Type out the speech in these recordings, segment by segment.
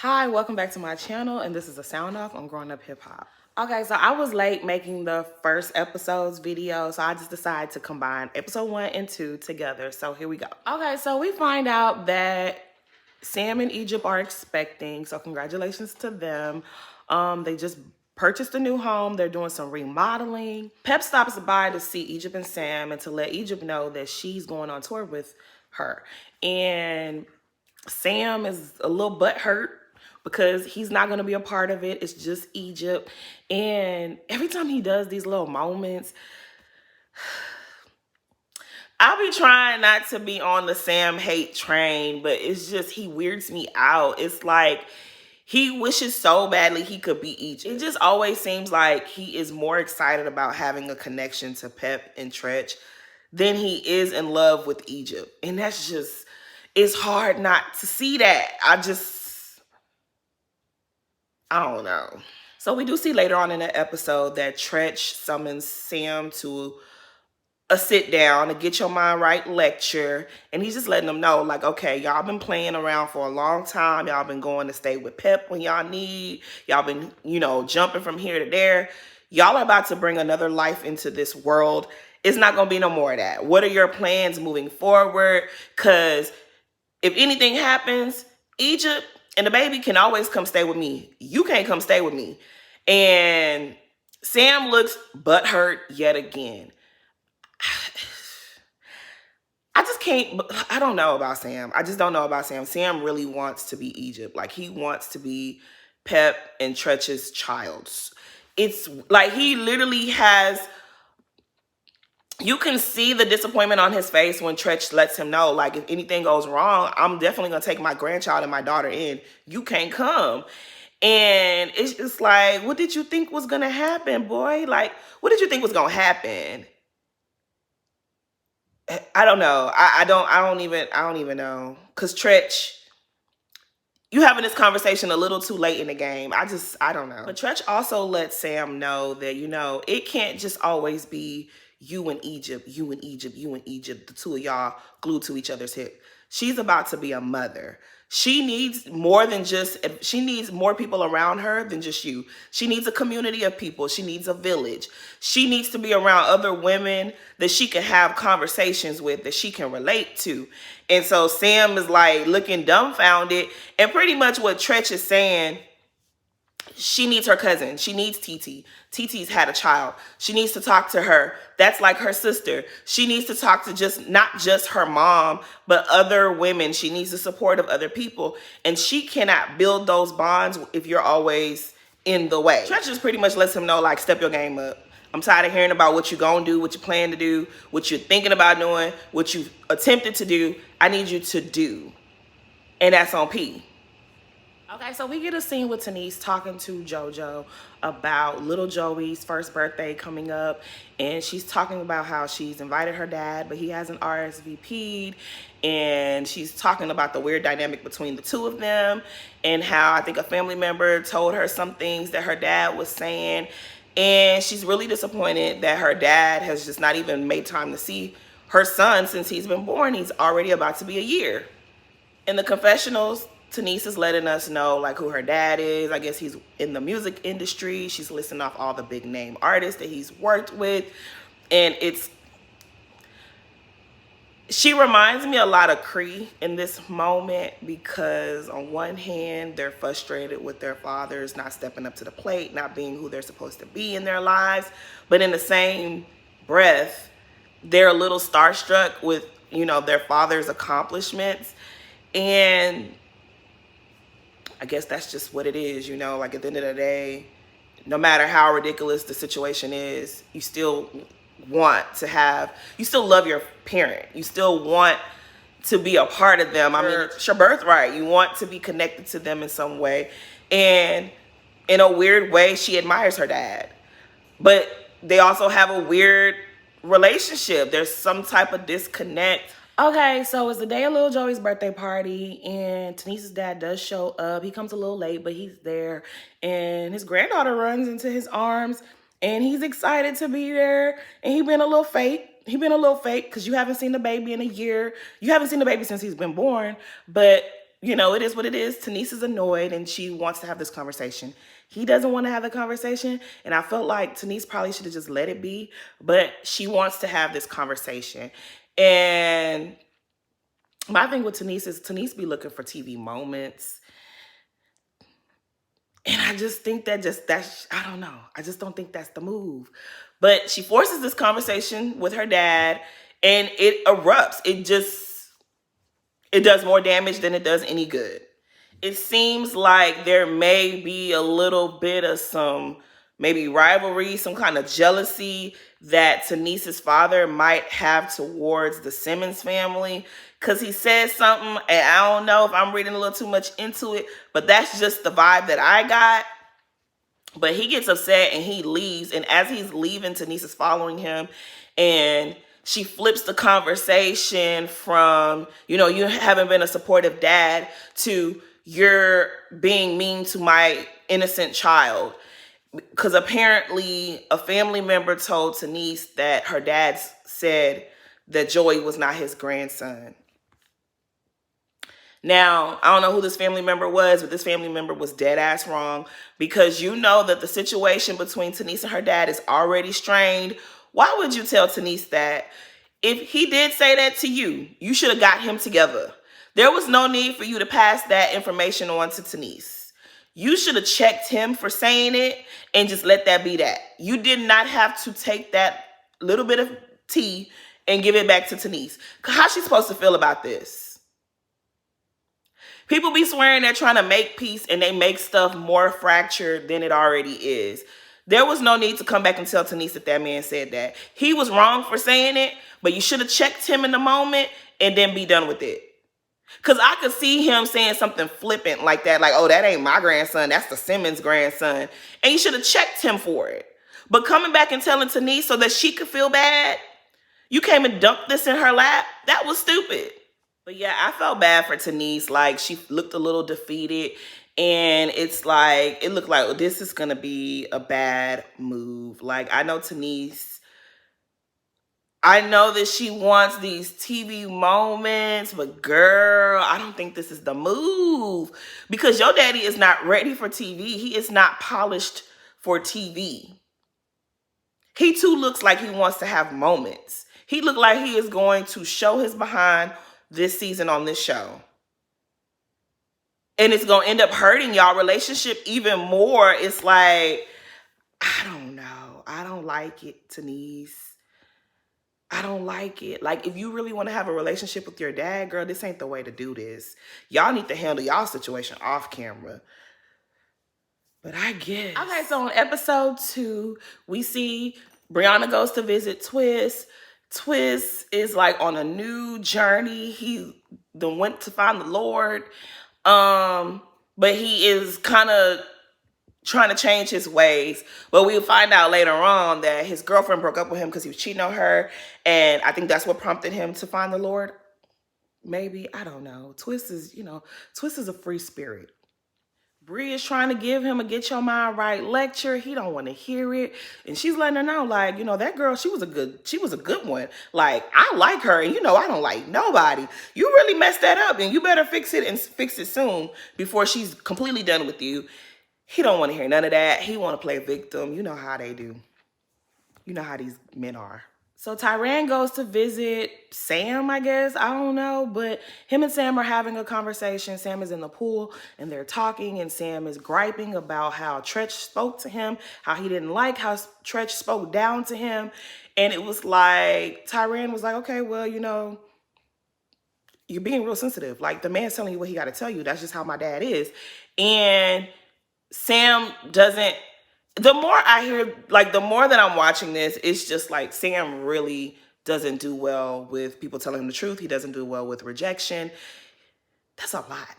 Hi, welcome back to my channel, and this is a sound off on Growing Up Hip Hop. Okay, so I was late making the first episode's video, so I just decided to combine episode 1 and 2 together. So here we go. Okay, so we find out that Sam and Egypt are expecting, so congratulations to them. They just purchased a new home. They're doing some remodeling. Pep stops by to see Egypt and Sam and to let Egypt know that she's going on tour with her. And Sam is a little butthurt because he's not going to be a part of it. It's just Egypt. And every time he does these little moments, I'll be trying not to be on the Sam hate train, but it's just, he weirds me out. It's like he wishes so badly he could be Egypt. It just always seems like he is more excited about having a connection to Pep and Tretch than he is in love with Egypt. And that's just, it's hard not to see that. I don't know. So we do see later on in the episode that Tretch summons Sam to a sit down, a get your mind right lecture. And he's just letting them know, like, okay, y'all been playing around for a long time. Y'all been going to stay with Pep when y'all need. Y'all been, jumping from here to there. Y'all are about to bring another life into this world. It's not going to be no more of that. What are your plans moving forward? Because if anything happens, Egypt and the baby can always come stay with me. You can't come stay with me. And Sam looks butthurt yet again. I don't know about Sam. I just don't know about Sam. Sam really wants to be Egypt. Like, he wants to be Pep and Tretch's child. It's like he literally has, you can see the disappointment on his face when Tretch lets him know, like, if anything goes wrong, I'm definitely going to take my grandchild and my daughter in. You can't come. And it's just like, what did you think was going to happen, boy? Like, what did you think was going to happen? I don't know. I don't even know. Cause Tretch, you having this conversation a little too late in the game. I don't know. But Tretch also lets Sam know that, it can't just always be you and Egypt, you and Egypt, you and Egypt, the two of y'all glued to each other's hip. She's about to be a mother. She needs more than she needs more people around her than just you. She needs a community of people. She needs a village. She needs to be around other women that she can have conversations with, that she can relate to. And so Sam is like looking dumbfounded. And pretty much what Tretch is saying, she needs her cousin. She needs TT. TT's had a child. She needs to talk to her. That's like her sister. She needs to talk to not just her mom, but other women. She needs the support of other people. And she cannot build those bonds if you're always in the way. Tretch just pretty much lets him know, like, step your game up. I'm tired of hearing about what you're going to do, what you plan to do, what you're thinking about doing, what you've attempted to do. I need you to do. And that's on P. Okay, so we get a scene with Tanise talking to JoJo about little Joey's first birthday coming up. And she's talking about how she's invited her dad, but he hasn't RSVP'd. And she's talking about the weird dynamic between the two of them. And how I think a family member told her some things that her dad was saying. And she's really disappointed that her dad has just not even made time to see her son since he's been born. He's already about to be a year. In the confessionals, Tanise is letting us know, like, who her dad is. I guess he's in the music industry. She's listing off all the big name artists that he's worked with. And she reminds me a lot of Cree in this moment, because on one hand, they're frustrated with their fathers not stepping up to the plate, not being who they're supposed to be in their lives. But in the same breath, they're a little starstruck with, their father's accomplishments. And I guess that's just what it is, like, at the end of the day, no matter how ridiculous the situation is, you still you still love your parent. You still want to be a part of them. I mean, it's your birthright. You want to be connected to them in some way. And in a weird way, she admires her dad. But they also have a weird relationship. There's some type of disconnect. Okay, so it's the day of little Joey's birthday party, and Tanise's dad does show up. He comes a little late, but he's there, and his granddaughter runs into his arms, and he's excited to be there, and he been a little fake. He been a little fake because you haven't seen the baby in a year. You haven't seen the baby since he's been born, but you know, it is what it is. Tanise is annoyed and she wants to have this conversation. He doesn't want to have the conversation. And I felt like Tanise probably should have just let it be. But she wants to have this conversation. And my thing with Tanise is Tanise be looking for TV moments. And I just think that's, I don't know. I just don't think that's the move. But she forces this conversation with her dad and it erupts. It does more damage than it does any good. It seems like there may be a little bit of some maybe rivalry, some kind of jealousy that Tanise's father might have towards the Simmons family. Because he says something, and I don't know if I'm reading a little too much into it, but that's just the vibe that I got. But he gets upset and he leaves. And as he's leaving, Tanise is following him. And she flips the conversation from, you know, you haven't been a supportive dad to you're being mean to my innocent child. Because apparently a family member told Tanise that her dad said that Joey was not his grandson. Now, I don't know who this family member was, but this family member was dead ass wrong, because you know that the situation between Tanise and her dad is already strained. Why would you tell Tanise that? If he did say that to you, you should have got him together. There was no need for you to pass that information on to Tanise. You should have checked him for saying it and just let that be that. You did not have to take that little bit of tea and give it back to Tanise. How's she supposed to feel about this? People be swearing they're trying to make peace and they make stuff more fractured than it already is. There was no need to come back and tell Tanise that man said that. He was wrong for saying it, but you should have checked him in the moment and then be done with it. Because I could see him saying something flippant like that, like, oh, that ain't my grandson, that's the Simmons grandson. And you should have checked him for it. But coming back and telling Tanise so that she could feel bad, you came and dumped this in her lap, that was stupid. But yeah, I felt bad for Tanise. Like, she looked a little defeated. And it's like, it looked like, oh, this is going to be a bad move. Like, I know Tanise, I know that she wants these TV moments, but girl, I don't think this is the move. Because your daddy is not ready for TV. He is not polished for TV. He too looks like he wants to have moments. He looked like he is going to show his behind this season on this show. And it's going to end up hurting y'all relationship even more. It's like, I don't know. I don't like it, Tanise. I don't like it. Like, if you really want to have a relationship with your dad, girl, this ain't the way to do this. Y'all need to handle y'all situation off camera. But I guess. Okay, so on episode 2, we see Brianna goes to visit Twist. Twist is like on a new journey. He then went to find the Lord. But he is kind of trying to change his ways. But we'll find out later on that his girlfriend broke up with him because he was cheating on her. And I think that's what prompted him to find the Lord. Maybe, I don't know. Twist is, you know, Twist is a free spirit. Bree is trying to give him a get your mind right lecture. He don't want to hear it. And she's letting her know, like, you know, that girl, she was a good one. Like, I like her, and you know I don't like nobody. You really messed that up, and you better fix it, and fix it soon before she's completely done with you. He don't want to hear none of that. He want to play victim. You know how they do. You know how these men are. So Tyran goes to visit Sam, I guess. I don't know. But him and Sam are having a conversation. Sam is in the pool and they're talking. And Sam is griping about how Tretch spoke to him. How he didn't like how Tretch spoke down to him. And it was like, Tyran was like, okay, well, you know, you're being real sensitive. Like, the man's telling you what he got to tell you. That's just how my dad is. And Sam doesn't. The more I hear, like, the more that I'm watching this, it's just like Sam really doesn't do well with people telling him the truth. He doesn't do well with rejection. That's a lot.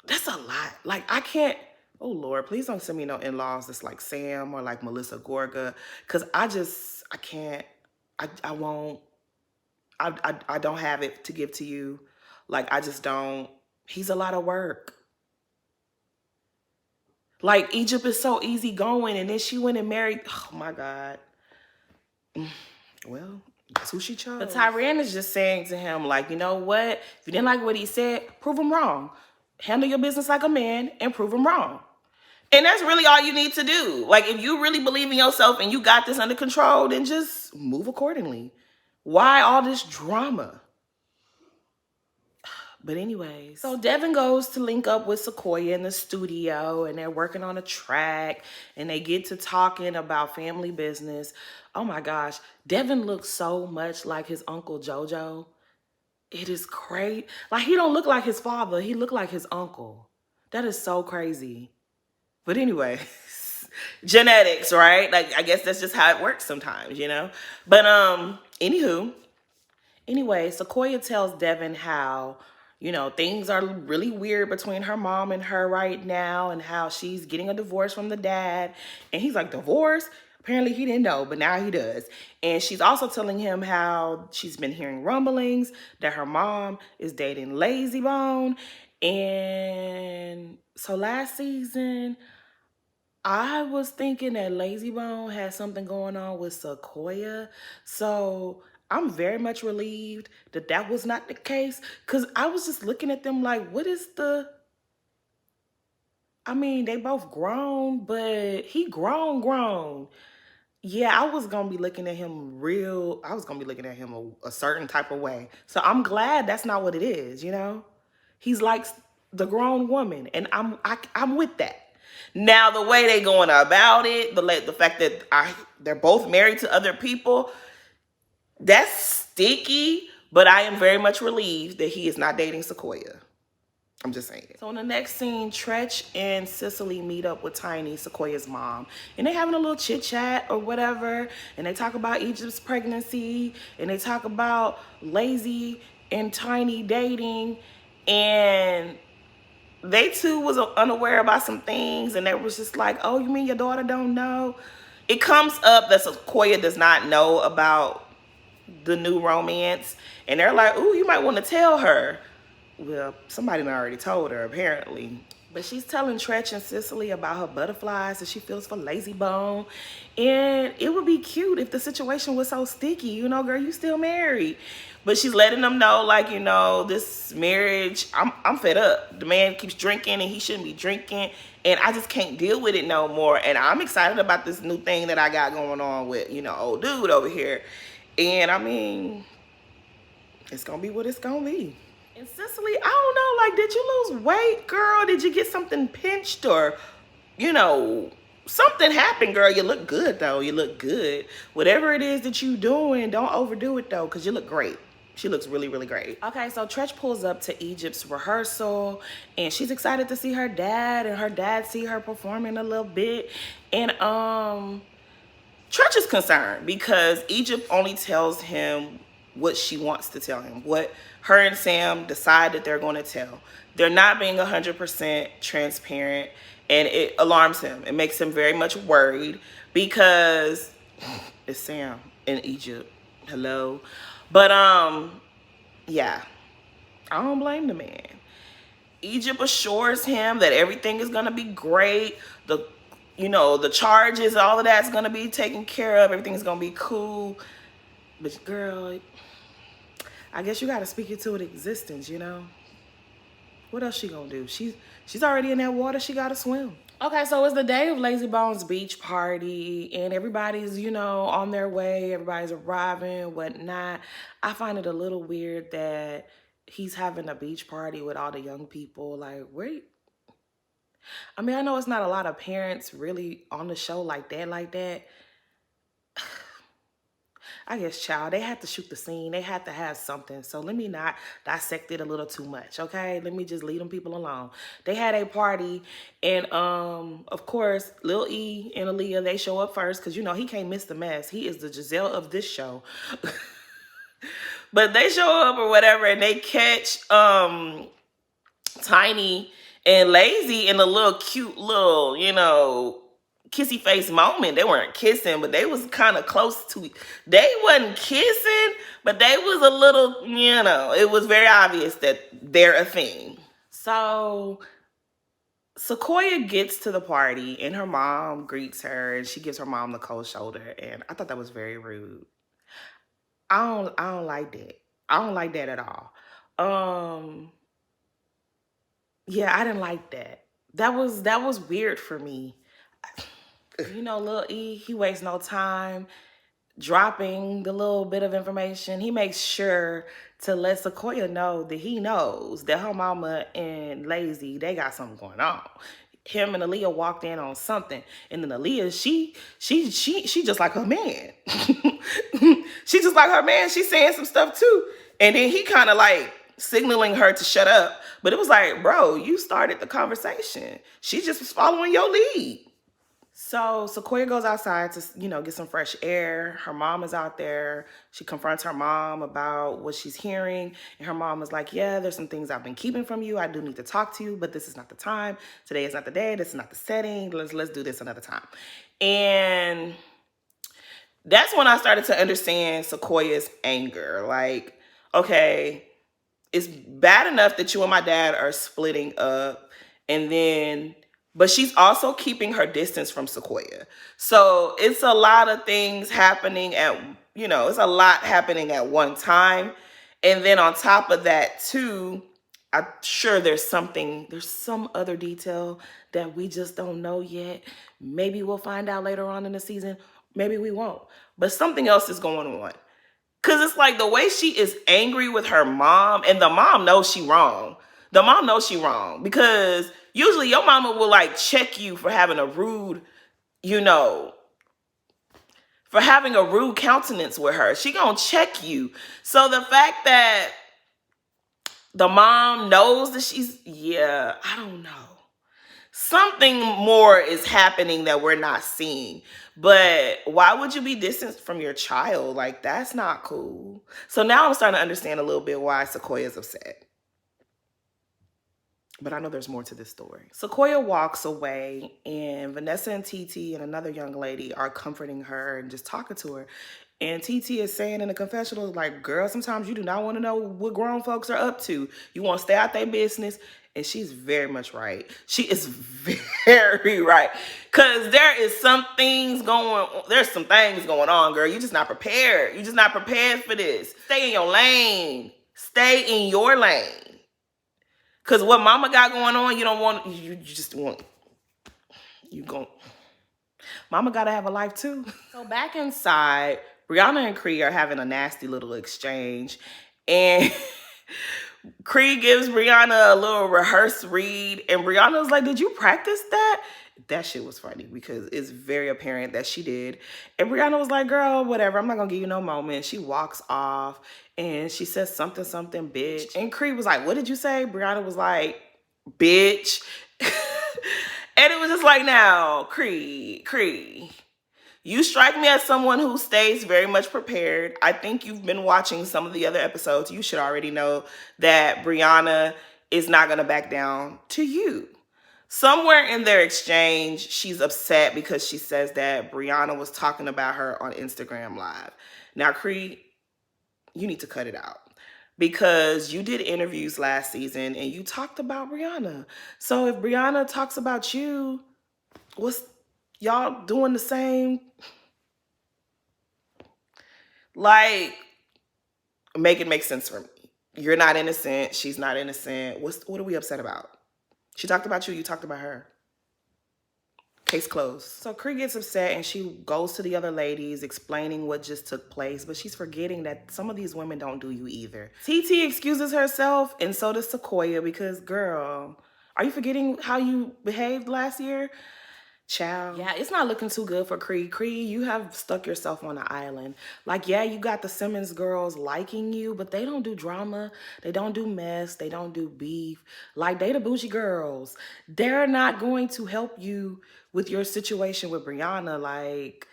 That's a lot. Like, I can't, oh Lord, please don't send me no in-laws that's like Sam or like Melissa Gorga. Because I can't, I won't, I don't have it to give to you. Like, I just don't. He's a lot of work. Like, Egypt is so easy going, and then she went and married. Oh, my God. Well, that's who she chose. But Tyran is just saying to him, like, you know what? If you didn't like what he said, prove him wrong. handle your business like a man and prove them wrong. And that's really all you need to do. Like, if you really believe in yourself and you got this under control, then just move accordingly. Why all this drama? But anyways, so Devin goes to link up with Sequoia in the studio, and they're working on a track, and they get to talking about family business. Oh my gosh, Devin looks so much like his uncle JoJo. It is great. Like, he don't look like his father. He look like his uncle. That is so crazy. But anyway, genetics, right? Like, I guess that's just how it works sometimes, you know? But anyway, Sequoia tells Devin how, you know, things are really weird between her mom and her right now, and how she's getting a divorce from the dad. And he's like, divorce? Apparently he didn't know, but now he does. And she's also telling him how she's been hearing rumblings that her mom is dating Lazy Bone. And so last season, I was thinking that Lazy Bone had something going on with Sequoia. So I'm very much relieved that that was not the case. Because I was just looking at them like, what is the... I mean, they both grown, but he grown. Yeah, I was going to be looking at him I was going to be looking at him a certain type of way. So I'm glad that's not what it is, you know? He's like the grown woman, and I'm with that. Now, the way they going about it, the fact that they're both married to other people, that's sticky, but I am very much relieved that he is not dating Sequoia. I'm just saying. So in the next scene, Tretch and Cicely meet up with Tiny, Sequoia's mom, and they having a little chit chat or whatever, and they talk about Egypt's pregnancy, and they talk about Lazy and Tiny dating, and they too was unaware about some things, and they was just like, oh, you mean your daughter don't know? It comes up that Sequoia does not know about the new romance, and they're like, ooh, you might want to tell her. Well, somebody already told her, apparently. But she's telling Tretch and Cicely about her butterflies that she feels for Lazy Bone. And it would be cute if the situation was so sticky. You know, girl, you still married. But she's letting them know, like, you know, this marriage, I'm fed up. The man keeps drinking and he shouldn't be drinking. And I just can't deal with it no more. And I'm excited about this new thing that I got going on with, you know, old dude over here. And I mean, it's going to be what it's going to be. And Cicely, I don't know, like, did you lose weight, girl? Did you get something pinched, or, you know, something happened, girl? You look good, though. You look good. Whatever it is that you doing, don't overdo it, though, because you look great. She looks really, really great. Okay, so Tretch pulls up to Egypt's rehearsal, and she's excited to see her dad, and her dad see her performing a little bit. And Tretch is concerned because Egypt only tells him what she wants to tell him, what her and Sam decide that they're going to tell. They're not being 100% transparent, and it alarms him. It makes him very much worried because it's Sam in Egypt. Hello. But yeah, I don't blame the man. Egypt assures him that everything is going to be great. The charges, all of that's going to be taken care of. Everything's going to be cool. But girl, I guess you got to speak it to an existence, you know? What else she gonna do? She's already in that water. She got to swim. Okay, so it's the day of Lazy Bone's beach party, and everybody's, you know, on their way. Everybody's arriving, whatnot. I find it a little weird that he's having a beach party with all the young people. Like, wait. I mean, I know it's not a lot of parents really on the show like that. I guess, child, they had to shoot the scene. They had to have something. So let me not dissect it a little too much, okay? Let me just leave them people alone. They had a party, and of course, Lil E and Aaliyah, they show up first because, you know, he can't miss the mess. He is the Giselle of this show. But they show up or whatever, and they catch Tiny and Lazy in a little cute little, you know, kissy face moment. They weren't kissing, but they was kind of close to, they wasn't kissing, but they was a little, you know, it was very obvious that they're a thing. So Sequoia gets to the party, and her mom greets her, and she gives her mom the cold shoulder, and I thought that was very rude. I don't like that. I don't like that at all. Yeah, I didn't like that. That was weird for me. You know, Lil E, he wastes no time dropping the little bit of information. He makes sure to let Sequoia know that he knows that her mama and Lazy, they got something going on. Him and Aaliyah walked in on something, and then Aaliyah, she just like her man. She just like her man. She's saying some stuff too, and then he kind of like signaling her to shut up. But it was like, bro, you started the conversation. She just was following your lead. So Sequoia goes outside to, you know, get some fresh air. Her mom is out there. She confronts her mom about what she's hearing. And her mom is like, yeah, there's some things I've been keeping from you. I do need to talk to you, but this is not the time. Today is not the day. This is not the setting. Let's do this another time. And that's when I started to understand Sequoia's anger. Like, okay, it's bad enough that you and my dad are splitting up, and then but she's also keeping her distance from Sequoia. So it's a lot of things happening at, you know, it's a lot happening at one time. And then on top of that too, I'm sure there's some other detail that we just don't know yet. Maybe we'll find out later on in the season. Maybe we won't. But something else is going on. Cause it's like the way she is angry with her mom, and the mom knows she wrong. The mom knows she wrong because usually your mama will like check you for having a rude, you know, for having a rude countenance with her. She gonna check you. So the fact that the mom knows that I don't know. Something more is happening that we're not seeing. But why would you be distanced from your child? Like, that's not cool. So now I'm starting to understand a little bit why Sequoia's upset. But I know there's more to this story. Sequoia walks away, and Vanessa and TT and another young lady are comforting her and just talking to her. And TT is saying in the confessional, like, girl, sometimes you do not want to know what grown folks are up to. You want to stay out their business. And she's very much right. She is very right. Because there's some things going on, girl. You're just not prepared. You're just not prepared for this. Stay in your lane. Stay in your lane. Because what mama got going on, mama got to have a life too. So back inside, Brianna and Cree are having a nasty little exchange. And Cree gives Brianna a little rehearsed read, and Brianna's like, did you practice that? That shit was funny because it's very apparent that she did. And Brianna was like, girl, whatever, I'm not gonna give you no moment. She walks off and she says something, bitch. And Cree was like, what did you say? Brianna was like, bitch. And it was just like, now, Cree, you strike me as someone who stays very much prepared. I think you've been watching some of the other episodes. You should already know that Brianna is not going to back down to you. Somewhere in their exchange, she's upset because she says that Brianna was talking about her on Instagram Live. Now, Cree, you need to cut it out because you did interviews last season and you talked about Brianna. So if Brianna talks about you, what's y'all doing the same? Like, make it make sense for me. You're not innocent. She's not innocent. What are we upset about? She talked about you. You talked about her. Case closed. So Cree gets upset and she goes to the other ladies explaining what just took place, but she's forgetting that some of these women don't do you either. TT excuses herself and so does Sequoia because, girl, are you forgetting how you behaved last year? Child. Yeah, it's not looking too good for Cree. Cree, you have stuck yourself on an island. Like, yeah, you got the Simmons girls liking you, but they don't do drama. They don't do mess. They don't do beef. Like, they the bougie girls. They're not going to help you with your situation with Brianna. Like,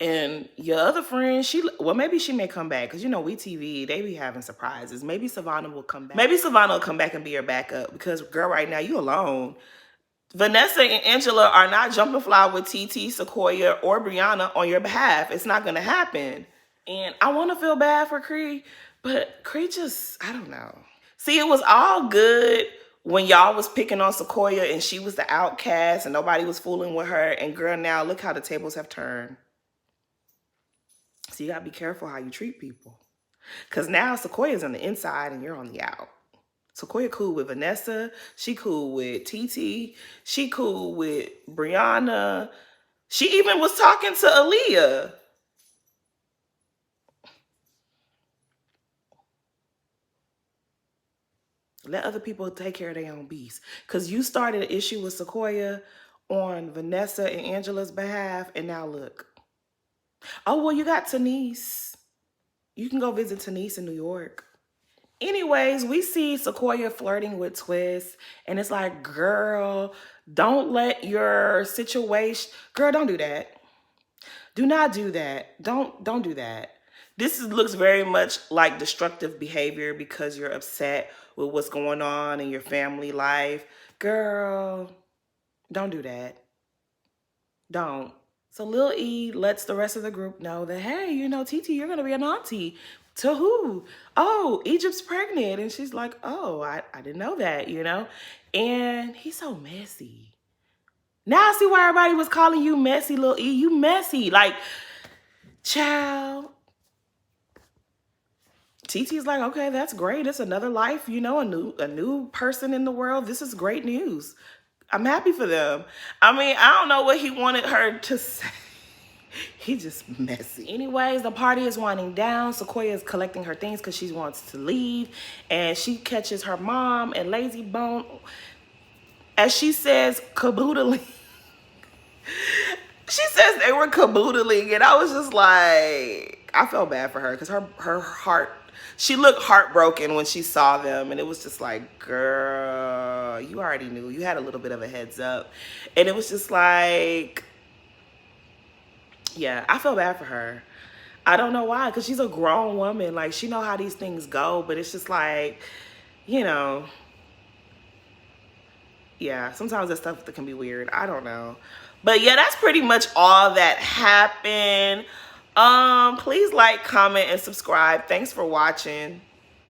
and your other friend, maybe she may come back. Because, you know, WeTV, they be having surprises. Maybe Savannah will come back. Maybe Savannah will come back and be your backup. Because, girl, right now, you alone. Vanessa and Angela are not jumping fly with TT, Sequoia, or Brianna on your behalf. It's not going to happen. And I want to feel bad for Cree, but Cree just, I don't know. See, it was all good when y'all was picking on Sequoia and she was the outcast and nobody was fooling with her. And girl, now look how the tables have turned. So you got to be careful how you treat people. Because now Sequoia's on the inside and you're on the out. Sequoia cool with Vanessa. She cool with TT. She cool with Brianna. She even was talking to Aaliyah. Let other people take care of their own beasts. Because you started an issue with Sequoia on Vanessa and Angela's behalf, and now look. Oh, well, you got Tanise. You can go visit Tanise in New York. Anyways, we see Sequoia flirting with Twist, and it's like, girl, don't let your situation, girl, don't do that. Do not do that. Don't do that. Looks very much like destructive behavior because you're upset with what's going on in your family life. Girl, don't do that. Don't. So Lil E lets the rest of the group know that, hey, you know, TT, you're going to be an auntie. To who? Oh, Egypt's pregnant. And she's like, oh, I didn't know that, you know? And he's so messy. Now I see why everybody was calling you messy, Lil E. You messy. Like, child. TT's like, okay, that's great. It's another life, you know, a new person in the world. This is great news. I'm happy for them. I mean, I don't know what he wanted her to say. He's just messy. Anyways, the party is winding down. Sequoia is collecting her things because she wants to leave. And she catches her mom and Lazy Bone, as she says, caboodling. She says they were caboodling. And I was just like, I felt bad for her because her heart, she looked heartbroken when she saw them. And it was just like, girl, you already knew. You had a little bit of a heads up. And it was just like, yeah, I feel bad for her. I don't know why, because she's a grown woman. Like, she know how these things go, but it's just like, you know, yeah, sometimes that stuff that can be weird. I don't know. But yeah, that's pretty much all that happened. Please like, comment, and subscribe. Thanks for watching.